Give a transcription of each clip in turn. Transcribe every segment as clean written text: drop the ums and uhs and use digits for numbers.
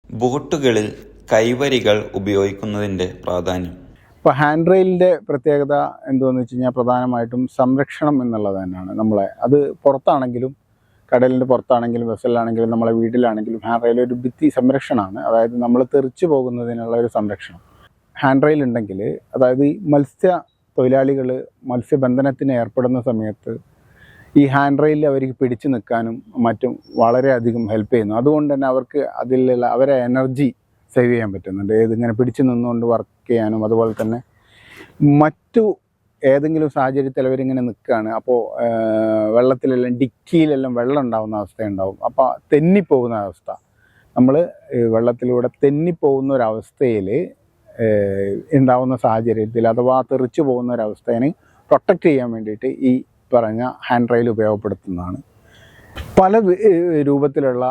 ബോട്ടുകളിൽ കൈവരികൾ ഉപയോഗിക്കുന്നതിൻ്റെ പ്രാധാന്യം. ഇപ്പോൾ ഹാൻഡ് റെയിലിൻ്റെ പ്രത്യേകത എന്തുവെന്ന് വെച്ച് കഴിഞ്ഞാൽ പ്രധാനമായിട്ടും സംരക്ഷണം എന്നുള്ളത് തന്നെയാണ്. നമ്മളെ അത് പുറത്താണെങ്കിലും കടലിൻ്റെ പുറത്താണെങ്കിലും വെസലിലാണെങ്കിലും നമ്മളെ വീട്ടിലാണെങ്കിലും ഹാൻഡ് റെയിൽ ഒരു ഭിത്തി സംരക്ഷണമാണ്. അതായത് നമ്മൾ തെറിച്ചു പോകുന്നതിനുള്ള ഒരു സംരക്ഷണം ഹാൻഡ് റെയിൽ ഉണ്ടെങ്കിൽ, അതായത് ഈ മത്സ്യ തൊഴിലാളികൾ മത്സ്യബന്ധനത്തിന് ഏർപ്പെടുന്ന സമയത്ത് ഈ ഹാൻഡ് റെയിൽ അവർക്ക് പിടിച്ചു നിൽക്കാനും മറ്റും വളരെയധികം ഹെൽപ്പ് ചെയ്യുന്നു. അതുകൊണ്ട് തന്നെ അവർക്ക് അതിലുള്ള അവരെ എനർജി സേവ് ചെയ്യാൻ പറ്റുന്നുണ്ട്. ഇതിങ്ങനെ പിടിച്ചു നിന്നുകൊണ്ട് വർക്ക് ചെയ്യാനും, അതുപോലെ തന്നെ മറ്റു ഏതെങ്കിലും സാഹചര്യത്തിൽ അവരിങ്ങനെ നിൽക്കുകയാണ്, അപ്പോൾ വെള്ളത്തിലെല്ലാം ഡിക്കിയിലെല്ലാം വെള്ളം ഉണ്ടാകുന്ന അവസ്ഥയുണ്ടാവും. അപ്പോൾ തെന്നിപ്പോകുന്ന അവസ്ഥ, നമ്മൾ വെള്ളത്തിലൂടെ തെന്നിപ്പോകുന്ന ഒരവസ്ഥയിൽ ഉണ്ടാകുന്ന സാഹചര്യത്തിൽ അഥവാ തെറിച്ചു പോകുന്ന ഒരവസ്ഥയെ പ്രൊട്ടക്റ്റ് ചെയ്യാൻ വേണ്ടിയിട്ട് ഈ പറഞ്ഞ ഹാൻഡ് റെയിൽ ഉപയോഗപ്പെടുത്തുന്നതാണ്. പല രൂപത്തിലുള്ള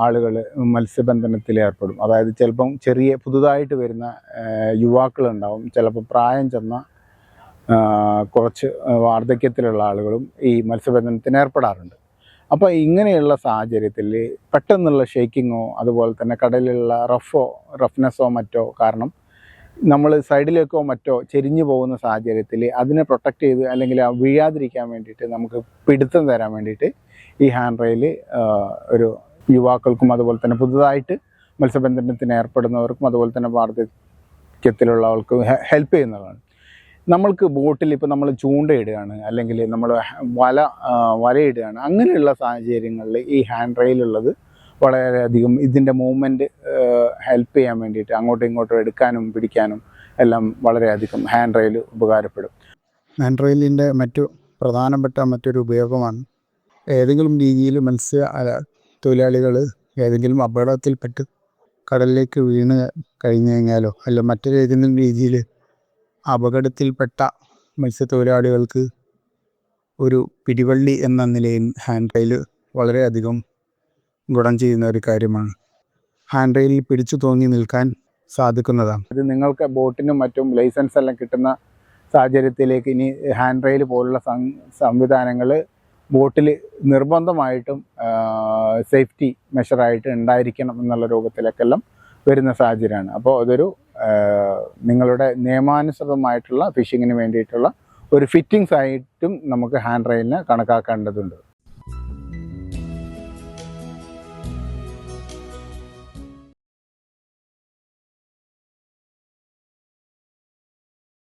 ആളുകൾ മത്സ്യബന്ധനത്തിൽ ഏർപ്പെടും. അതായത് ചിലപ്പം ചെറിയ പുതുതായിട്ട് വരുന്ന യുവാക്കളുണ്ടാവും, ചിലപ്പോൾ പ്രായം ചെന്ന കുറച്ച് വാർദ്ധക്യത്തിലുള്ള ആളുകളും ഈ മത്സ്യബന്ധനത്തിന് ഏർപ്പെടാറുണ്ട്. അപ്പോൾ ഇങ്ങനെയുള്ള സാഹചര്യത്തിൽ പെട്ടെന്നുള്ള ഷേക്കിങ്ങോ അതുപോലെ തന്നെ കടലിലുള്ള റഫ്നെസ്സോ മറ്റോ കാരണം നമ്മൾ സൈഡിലേക്കോ മറ്റോ ചെരിഞ്ഞു പോകുന്ന സാഹചര്യത്തിൽ അതിനെ പ്രൊട്ടക്റ്റ് ചെയ്ത് അല്ലെങ്കിൽ വീഴാതിരിക്കാൻ വേണ്ടിയിട്ട് നമുക്ക് പിടുത്തം തരാൻ വേണ്ടിയിട്ട് ഈ ഹാൻഡ് റെയിൽ ഒരു യുവാക്കൾക്കും അതുപോലെ തന്നെ പുതുതായിട്ട് മത്സ്യബന്ധനത്തിന് ഏർപ്പെടുന്നവർക്കും അതുപോലെ തന്നെ വാർദ്ധക്യത്തിലുള്ളവർക്കും ഹെൽപ്പ് ചെയ്യുന്നതാണ്. നമ്മൾക്ക് ബോട്ടിൽ ഇപ്പോൾ നമ്മൾ ചൂണ്ടയിടുകയാണ് അല്ലെങ്കിൽ നമ്മൾ വലയിടുകയാണ്, അങ്ങനെയുള്ള സാഹചര്യങ്ങളിൽ ഈ ഹാൻഡ് റെയിലുള്ളത് വളരെയധികം ഇതിൻ്റെ മൂവ്മെൻറ്റ് ഹെൽപ്പ് ചെയ്യാൻ വേണ്ടിയിട്ട് അങ്ങോട്ടും ഇങ്ങോട്ടും എടുക്കാനും പിടിക്കാനും എല്ലാം വളരെയധികം ഹാൻഡ് റെയിൽ ഉപകാരപ്പെടും. ഹാൻഡ് റെയിലിൻ്റെ പ്രധാനപ്പെട്ട മറ്റൊരു ഉപയോഗമാണ് ഏതെങ്കിലും രീതിയിൽ തൊഴിലാളികൾ ഏതെങ്കിലും അപകടത്തിൽപ്പെട്ട് കടലിലേക്ക് വീണ് കഴിഞ്ഞു കഴിഞ്ഞാലോ അല്ല മറ്റേതെങ്കിലും രീതിയിൽ അപകടത്തിൽപ്പെട്ട മത്സ്യത്തൊഴിലാളികൾക്ക് ഒരു പിടിവള്ളി എന്ന നിലയിൽ ഹാൻഡ് റെയിൽ വളരെയധികം ഗുണം ചെയ്യുന്ന ഒരു കാര്യമാണ്. ഹാൻഡ് റെയിലിൽ പിടിച്ചു തൂങ്ങി നിൽക്കാൻ സാധിക്കുന്നതാണ്. ഇത് നിങ്ങൾക്ക് ബോട്ടിനും മറ്റും ലൈസൻസ് എല്ലാം കിട്ടുന്ന സാഹചര്യത്തിലേക്ക് ഇനി ഹാൻഡ് റെയിൽ പോലുള്ള സംവിധാനങ്ങൾ ബോട്ടിൽ നിർബന്ധമായിട്ടും സേഫ്റ്റി മെഷറായിട്ട് ഉണ്ടായിരിക്കണം എന്നുള്ള രൂപത്തിലേക്കെല്ലാം വരുന്ന സാഹചര്യമാണ്. അപ്പോൾ അതൊരു നിങ്ങളുടെ നിയമാനുസൃതമായിട്ടുള്ള ഫിഷിങ്ങിന് വേണ്ടിയിട്ടുള്ള ഒരു ഫിറ്റിങ്സ് ആയിട്ടും നമുക്ക് ഹാൻഡ് റെയിലിനെ കണക്കാക്കേണ്ടതുണ്ട്.